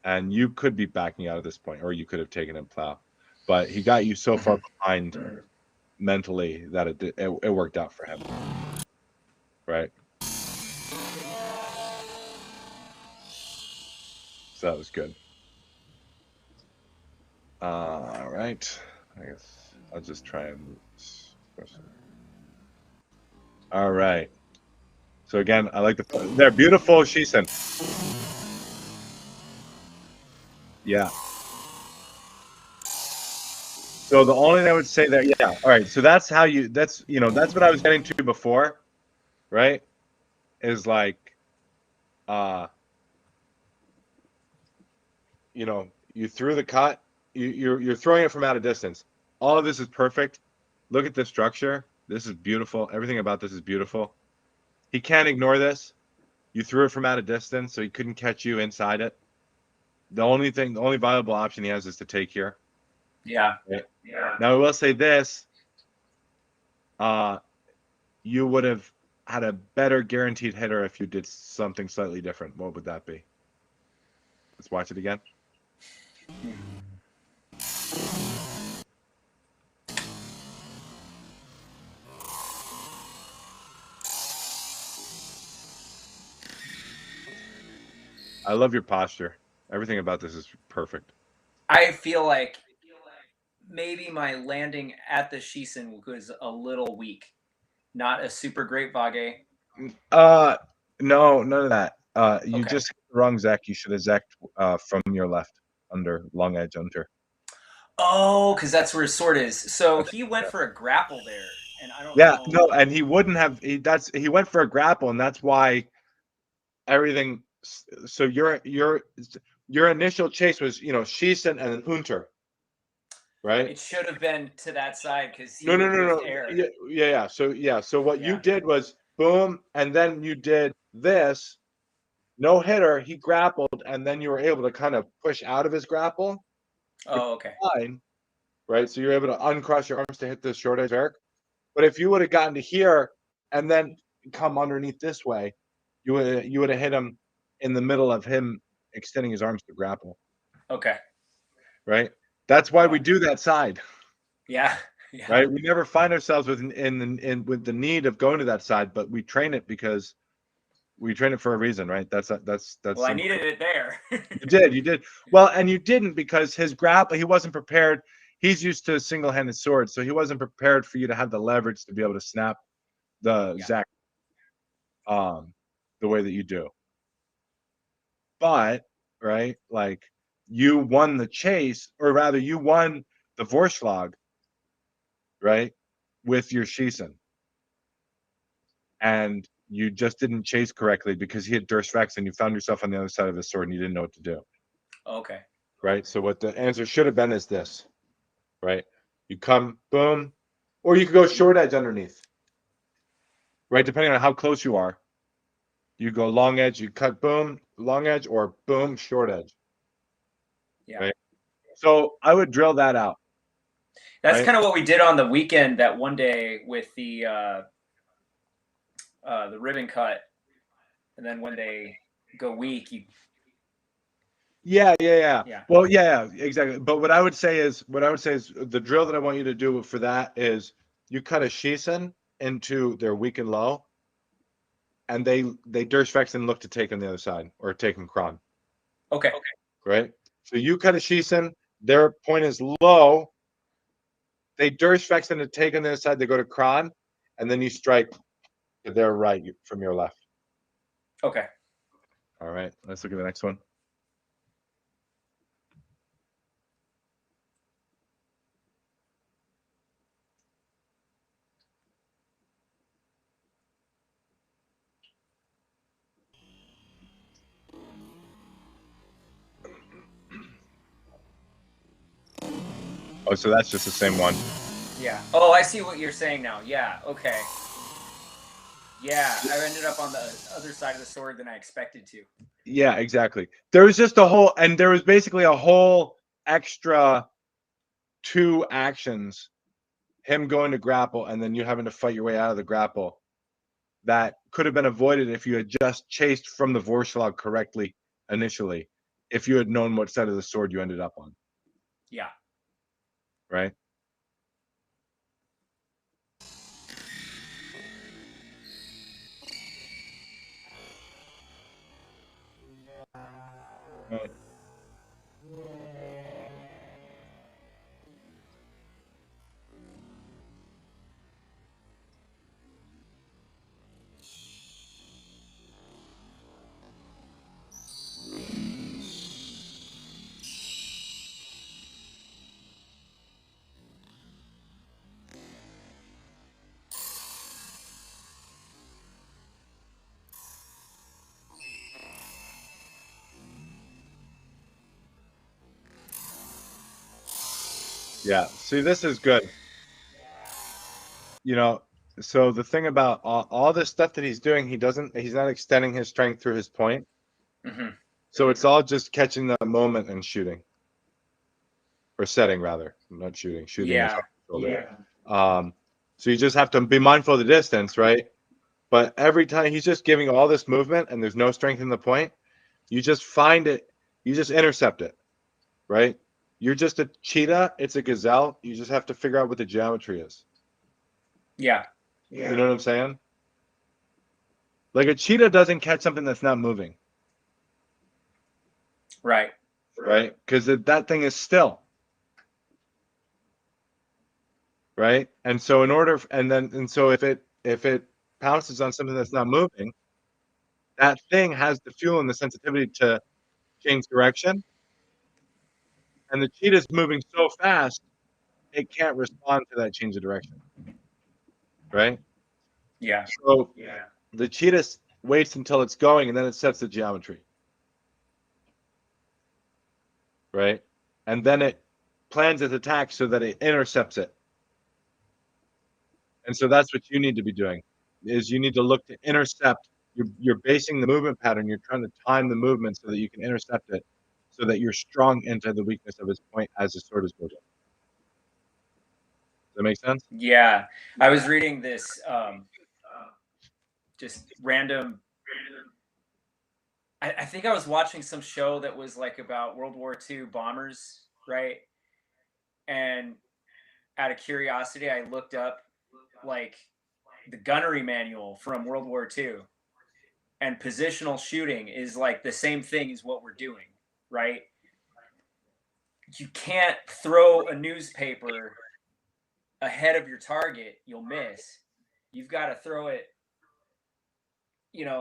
and you could be backing out at this point, or you could have taken him plow, but he got you so far behind mentally that it worked out for him, right? So that was good. All right. I guess I'll just try and. All right. So again, I like they're beautiful Shisen. Yeah. So the only thing I would say there, yeah. All right. So that's how that's what I was getting to before, right? Is like, you threw the cut, you're throwing it from out of distance. All of this is perfect. Look at the structure. This is beautiful. Everything about this is beautiful. He can't ignore this. You threw it from out of distance, so he couldn't catch you inside it. The only viable option he has is to take here. Yeah. Right? Now I will say this: you would have had a better guaranteed hitter if you did something slightly different. What would that be? Let's watch it again. I love your posture. Everything about this is perfect. I feel like maybe my landing at the Shisen was a little weak. Not a super great Vage. No, none of that. You Okay. just hit the wrong Zek. You should have Zeked from your left under long edge under. Oh, because that's where his sword is. So he went for a grapple there, and I don't Yeah, know. no, and he wouldn't have. He went for a grapple, and that's why everything. So your initial chase was Shisen and Hunter, right? It should have been to that side because he No, no, would no, lift no. air. Yeah. So what you Yeah. did was boom, and then you did this. No hitter. He grappled, and then you were able to kind of push out of his grapple. Oh, okay. Fine, right? So you're able to uncross your arms to hit the short edge Eric. But if you would have gotten to here and then come underneath this way, you would have hit him in the middle of him extending his arms to grapple. Okay. Right. That's why Yeah. we do that side. Yeah. Yeah. Right. We never find ourselves with the need of going to that side, but we train it because we train it for a reason, right? That's. Well, I needed it there. You did. Well, and you didn't because his grapple, he wasn't prepared. He's used to single-handed swords, so he wasn't prepared for you to have the leverage to be able to snap the Zek the way that you do. But right, like you won the chase, or rather, you won the Vorschlag, right, with your Shisen, and you just didn't chase correctly because he hit Durstvex, and you found yourself on the other side of his sword, and you didn't know what to do. Okay. Right. So what the answer should have been is this. Right. You come boom, or you could go short edge underneath. Right, depending on how close you are. You go long edge, you cut boom, long edge, or boom, short edge. Yeah. Right. So I would drill that out. That's Right? kind of what we did on the weekend that one day with the ribbon cut, and then when they go weak, you. Yeah. Yeah. Well, yeah, exactly. But what I would say is the drill that I want you to do for that is you cut a Shisen into their weak and low, and they Durstvex and look to take on the other side or take him Kron. Okay. Right? So you cut a shisen, their point is low. They durchfex into take on the other side, they go to Kron, and then you strike to their right from your left. Okay. All right, let's look at the next one. Oh, so that's just the same one. Yeah. Oh, I see what you're saying now. Yeah. Okay. Yeah, I ended up on the other side of the sword than I expected to. Yeah, exactly. There was just a whole, and there was basically a whole extra 2 actions, him going to grapple and then you having to fight your way out of the grapple, that could have been avoided if you had just chased from the Vorschlag correctly initially, if you had known what side of the sword you ended up on. Yeah. Right? Right. Yeah. See, this is good. You know, so the thing about all this stuff that he's doing, he's not extending his strength through his point. Mm-hmm. So it's all just catching that moment and shooting. Or setting, rather. Not shooting. Shooting is Yeah. shoulder. So you just have to be mindful of the distance, right? But every time he's just giving all this movement and there's no strength in the point, you just find it, you just intercept it, right? You're just a cheetah, it's a gazelle. You just have to figure out what the geometry is. Yeah. You know what I'm saying? Like a cheetah doesn't catch something that's not moving. Right. Right? Because that thing is still. Right? And so if it pounces on something that's not moving, that thing has the fuel and the sensitivity to change direction. And the cheetah's moving so fast, it can't respond to that change of direction. Right? Yeah. So the cheetah waits until it's going and then it sets the geometry. Right? And then it plans its attack so that it intercepts it. And so that's what you need to be doing, is you need to look to intercept. You're basing the movement pattern. You're trying to time the movement so that you can intercept it, so that you're strong into the weakness of his point as the sword is moving. Does that make sense? Yeah. I was reading this just random. I think I was watching some show that was like about World War II bombers, right? And out of curiosity, I looked up like the gunnery manual from World War II, and positional shooting is like the same thing as what we're doing, right? You can't throw a newspaper ahead of your target, you'll miss. You've got to throw it,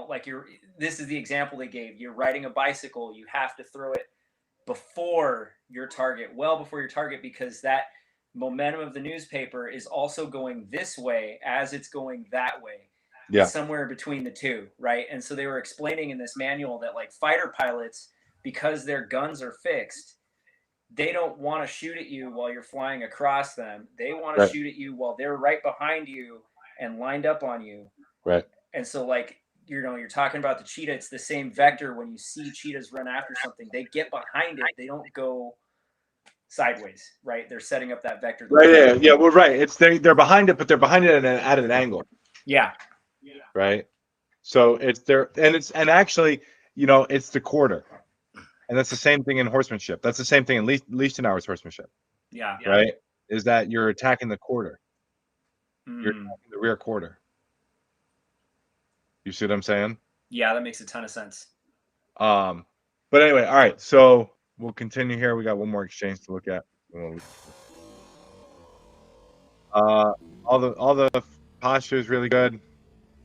like this is the example they gave. You're riding a bicycle, you have to throw it before your target, well before your target, because that momentum of the newspaper is also going this way as it's going that way. Yeah. It's somewhere between the two, right? And so they were explaining in this manual that like fighter pilots, because their guns are fixed, they don't want to shoot at you while you're flying across them. They want to Right. shoot at you while they're right behind you and lined up on you. Right. And so like, you're talking about the cheetah. It's the same vector. When you see cheetahs run after something, they get behind it. They don't go sideways, right? They're setting up that vector. Right. Yeah. Well, right. It's they're behind it, but they're behind it at an angle. Yeah. Right. So it's there, and actually, it's the quarter, and that's the same thing in horsemanship. That's the same thing in Liechtenauer's horsemanship. Yeah. Right. Is that you're attacking the quarter. You're Mm. attacking the rear quarter. You see what I'm saying? Yeah, that makes a ton of sense. But anyway, all right. So we'll continue here. We got one more exchange to look at. All the posture is really good. This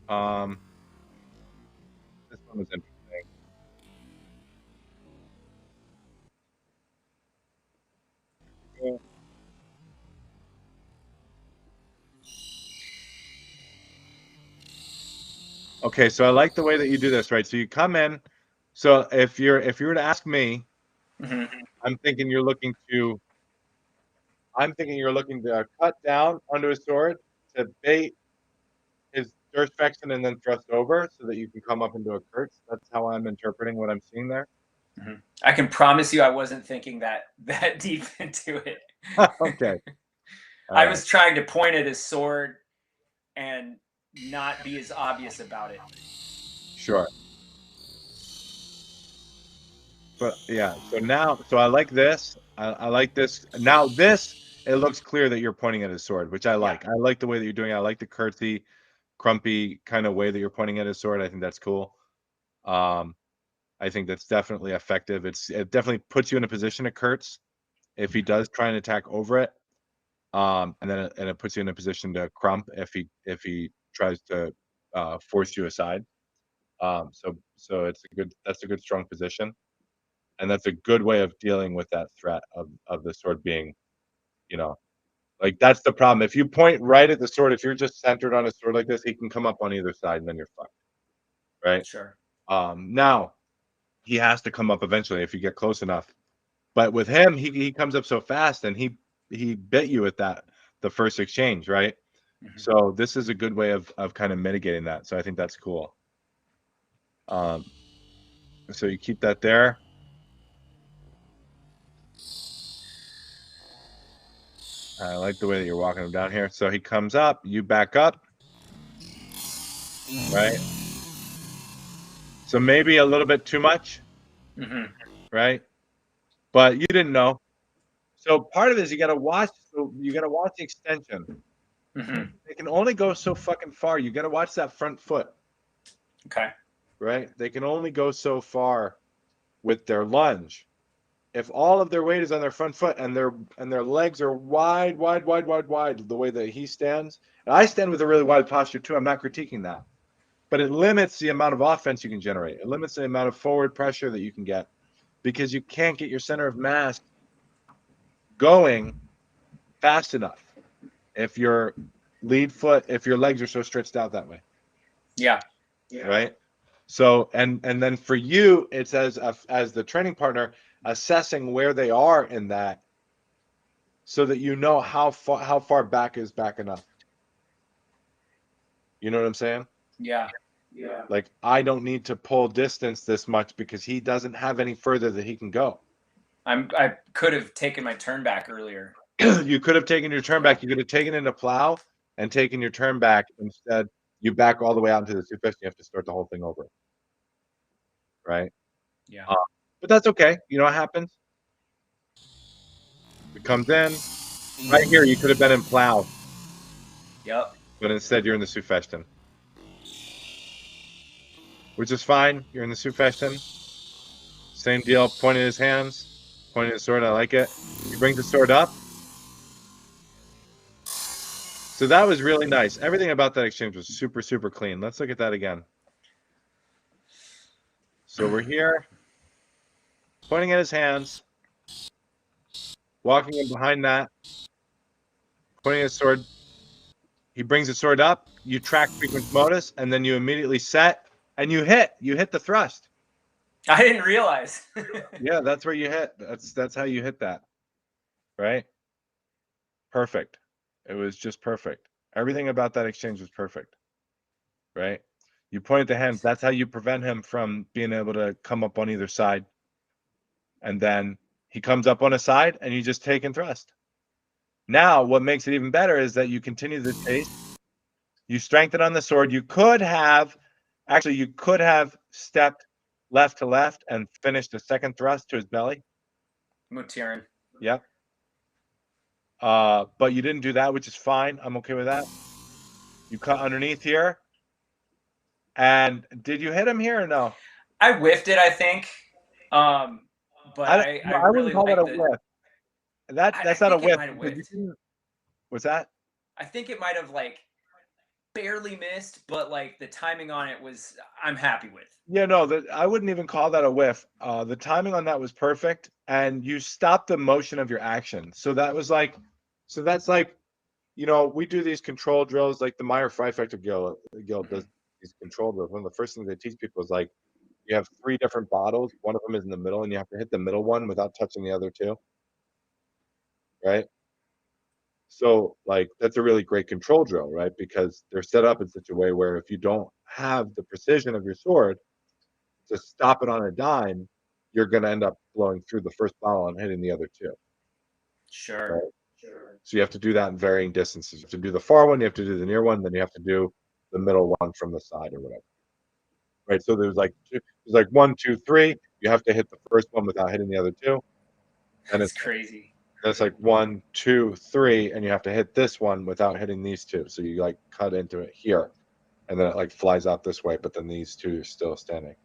one was interesting. Okay, so I like the way that you do this, right? So you come in. So if you were to ask me, Mm-hmm. I'm thinking you're looking to cut down onto his sword to bait his Durstfection and then thrust over so that you can come up into a Kurtz. That's how I'm interpreting what I'm seeing there. Mm-hmm. I can promise you I wasn't thinking that deep into it. Okay. All I right. was trying to point at his sword and not be as obvious about it. Sure. But yeah, so I like this. I like this. Now this, it looks clear that you're pointing at his sword, which I like. I like the way that you're doing it. I like the curtsy, crumpy kind of way that you're pointing at his sword. I think that's cool. I think that's definitely effective. It definitely puts you in a position to Kurtz if he does try and attack over it. And then it puts you in a position to crump if he tries to force you aside. So that's a good strong position. And that's a good way of dealing with that threat of the sword being, you know, like that's the problem. If you point right at the sword, if you're just centered on a sword like this, he can come up on either side and then you're fucked. Right? Sure. Now he has to come up eventually if you get close enough. But with him, he comes up so fast and he bit you at that the first exchange, right? Mm-hmm. So this is a good way of kind of mitigating that. So I think that's cool. So you keep that there. I like the way that you're walking him down here. So he comes up, you back up, right? So maybe a little bit too much, Mm-hmm. right? But you didn't know. So part of it is you got to watch. So you got to watch the extension. Mm-hmm. They can only go so fucking far. You got to watch that front foot, Okay. right? They can only go so far with their lunge. If all of their weight is on their front foot and their legs are wide, the way that he stands, and I stand with a really wide posture too. I'm not critiquing that, but it limits the amount of offense you can generate. It limits the amount of forward pressure that you can get because you can't get your center of mass going fast enough if your if your legs are so stretched out that way. Yeah. Right. So and then for you, it's as the training partner assessing where they are in that, so that you know how far back is back enough. You know what I'm saying? Yeah. Like I don't need to pull distance this much because he doesn't have any further that he can go. I could have taken my turn back earlier. You could have taken your turn back. You could have taken in a plow and taken your turn back. Instead, you back all the way out into the super. You have to start the whole thing over. Right. Yeah. But that's okay. You know what happens? It comes in right here. You could have been in plow. Yep. But instead, you're in the Sufeston, which is fine. You're in the Sufeston. Same deal. Pointing his hands, pointing his sword. I like it. He brings the sword up. So that was really nice. Everything about that exchange was super, super clean. Let's look at that again. So we're here, pointing at his hands, walking in behind that, pointing his sword. He brings the sword up. You track frequent modus, and then you immediately set and you hit. You hit the thrust. I didn't realize. Yeah, that's where you hit. That's how you hit that. Right? Perfect. It was just perfect. Everything about that exchange was perfect. Right? You point at the hands. That's how you prevent him from being able to come up on either side. And then he comes up on a side and you just take and thrust. Now, what makes it even better is that you continue the chase. You strengthen on the sword. You could have stepped left to left and finished a second thrust to his belly. Mutirin. Yep. But you didn't do that, which is fine. I'm okay with that. You cut underneath here. And did you hit him here or no? I whiffed it, I think. But I I really wouldn't call that like a the. whiff. I That's not a think it whiff might have because you whiffed. didn't. What's that? I think it might have like barely missed, but like the timing on it was I'm happy with. Yeah, no, I wouldn't even call that a whiff. The timing on that was perfect, and you stopped the motion of your action. So that's like, we do these control drills, like the Meyer Freifechter Guild Mhm. does these control drills. One of the first things they teach people is like you have three different bottles. One of them is in the middle, and you have to hit the middle one without touching the other two, right? So like that's a really great control drill, right? Because they're set up in such a way where if you don't have the precision of your sword to stop it on a dime, you're going to end up blowing through the first bottle and hitting the other two. Sure. Right? So you have to do that in varying distances. You have to do the far one, you have to do the near one, then you have to do the middle one from the side or whatever. Right. So there's like 1, 2, 3. You have to hit the first one without hitting the other two. And That's crazy. it's like 1, 2, 3, and you have to hit this one without hitting these two. So you like cut into it here, and then it like flies out this way, but then these two are still standing.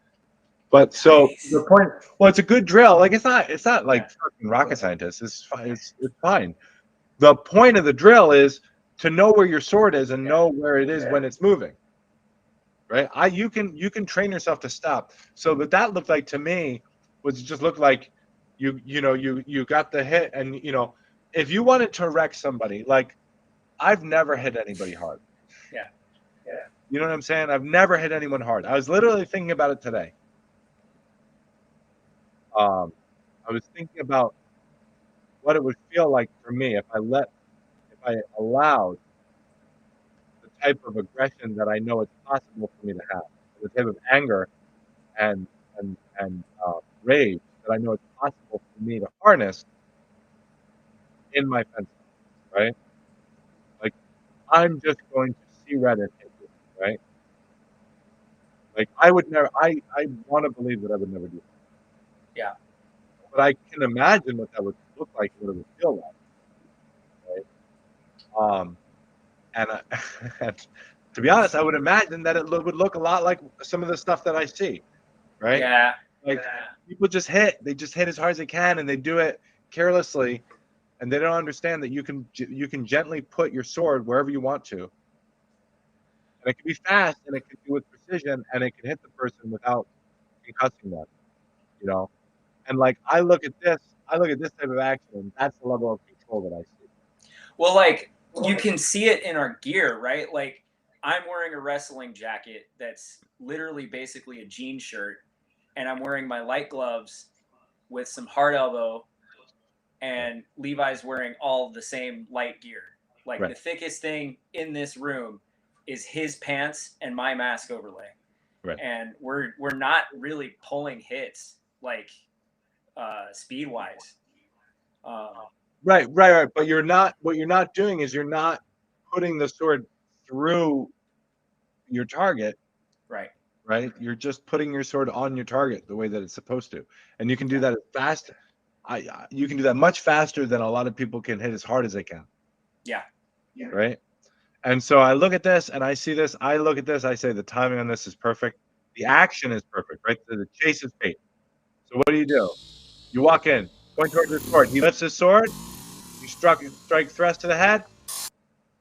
But so the Nice. point, well, it's a good drill. Like it's not like Yeah. fucking rocket scientists. It's fine. It's fine. The point of the drill is to know where your sword is and know where it is when it's moving. Right? You can train yourself to stop. So what that looked like to me was just looked like you got the hit, and if you wanted to wreck somebody, like I've never hit anybody hard. Yeah. You know what I'm saying? I've never hit anyone hard. I was literally thinking about it today. I was thinking about what it would feel like for me if I allowed the type of aggression that I know it's possible for me to have, the type of anger and rage that I know it's possible for me to harness in my pencil, right? Like I'm just going to see red and hit you, right? Like I would never. I want to believe that I would never do that, Yeah. but I can imagine what that would look like and what it would feel like, right? And, and to be honest, I would imagine that would look a lot like some of the stuff that I see, right? Yeah. Like people just hit, they just hit as hard as they can, and they do it carelessly, and they don't understand that you can gently put your sword wherever you want to, and it can be fast, and it can do with precision, and it can hit the person without concussing them, you know. And like I look at this type of action, and that's the level of control that I see. Well, like you can see it in our gear, right? Like I'm wearing a wrestling jacket that's literally basically a jean shirt, and I'm wearing my light gloves with some hard elbow, and Levi's wearing all the same light gear. Like Right. the thickest thing in this room is his pants and my mask overlay. Right. And we're not really pulling hits like speed wise. Right. But what you're not doing is you're not putting the sword through your target, Right. right? You're just putting your sword on your target the way that it's supposed to. And you can do that as fast. You can do that much faster than a lot of people can hit as hard as they can. Yeah. Right. And so I look at this and I see this. I look at this. I say the timing on this is perfect. The action is perfect, right? The chase is fate. So what do? You walk in, going towards his sword. He lifts his sword. You strike thrust to the head.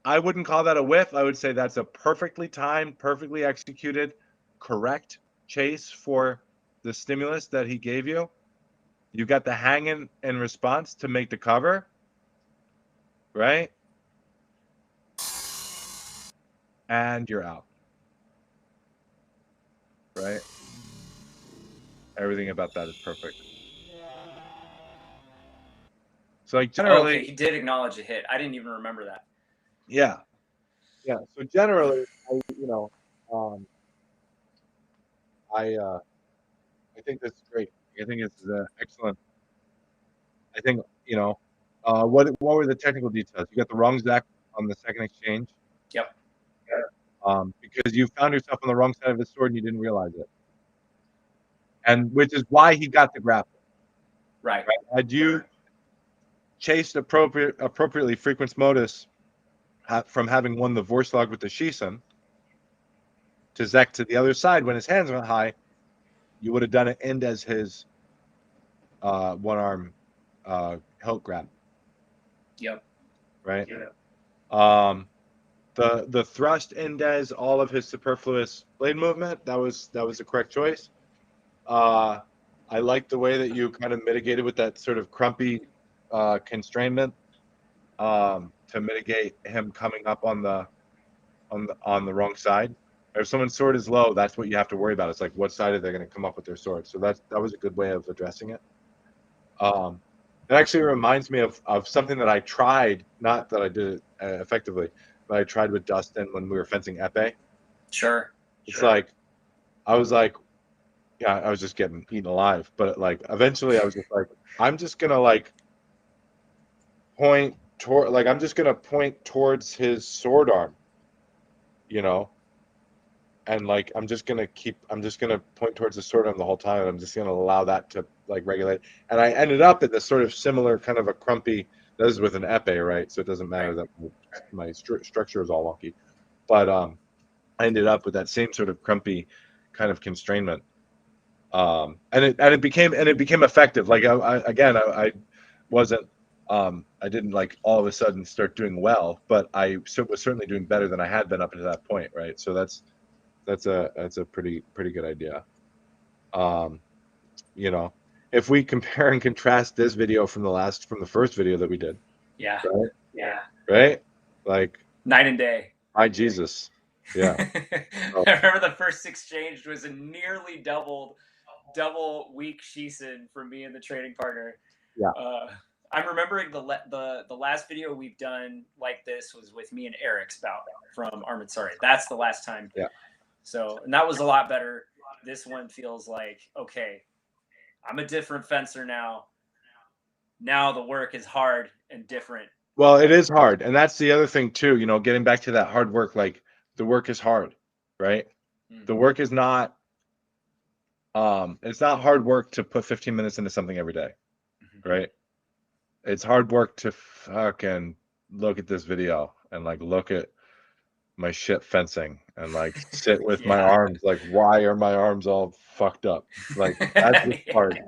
I wouldn't call that a whiff. I would say that's a perfectly timed, perfectly executed, correct chase for the stimulus that he gave you. You got the hang in response to make the cover, right? And you're out, right? Everything about that is perfect. So like Oh, okay. generally, He did acknowledge a hit. I didn't even remember that. yeah, yeah. So generally, um, I think this is great. I think it's excellent. I think what were the technical details? You got the wrong Zach on the second exchange, Yep. because you found yourself on the wrong side of the sword and you didn't realize it, and which is why he got the grapple. Right. Had you chased appropriately frequent modus from having won the Vorslag with the Shisen to Zek to the other side when his hands went high, you would have done it end as his one arm hilt grab. Yep. Right. Yep. The thrust indes all of his superfluous blade movement. That was the correct choice. I like the way that you kind of mitigated with that sort of crumpy constrainment to mitigate him coming up on the wrong side. If someone's sword is low, that's what you have to worry about. It's like what side are they going to come up with their sword? So that was a good way of addressing it. It actually reminds me of something that I tried, not that I did it effectively, but I tried with Dustin when we were fencing epee. Sure. It's like I was like, yeah, I was just getting eaten alive. But like eventually I was just like, I'm just gonna like point toward like I'm just gonna point towards his sword arm, you know, and like I'm just gonna point towards the sword arm the whole time. And I'm just gonna allow that to like regulate. And I ended up at this sort of similar kind of a crumpy. This is with an epee, right? So it doesn't matter that my structure is all wonky. But I ended up with that same sort of crumpy kind of constrainment. And it became effective. Like I wasn't I didn't like all of a sudden start doing well, but I was certainly doing better than I had been up to that point, right? So that's a pretty good idea. You know, if we compare and contrast this video from the first video that we did, Yeah, right? Yeah. Right, like Night and day. my Jesus, yeah. I remember the first exchange was a nearly double weak Shisen from me and the trading partner. Yeah. I'm remembering the last video we've done like this was with me and Eric's bout from Armored Sorry. That's the last time. Yeah. So, and that was a lot better. This one feels like, okay, I'm a different fencer now. Now the work is hard and different. Well, it is hard. And that's the other thing too, you know, getting back to that hard work, like the work is hard, right? The work is not it's not hard work to put 15 minutes into something every day, right? It's hard work to fucking look at this video and like look at my shit fencing and like sit with my arms, like why are my arms all fucked up? Like that's the hard.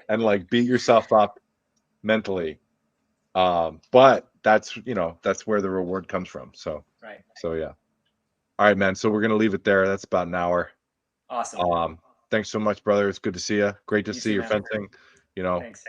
And like beat yourself up mentally. But that's, you know, that's where the reward comes from. So right. So yeah. All right, man. So we're gonna leave it there. That's about an hour. Awesome. Thanks so much, brother. It's good to see you. Great to see too, your man. fencing. You know, Thanks.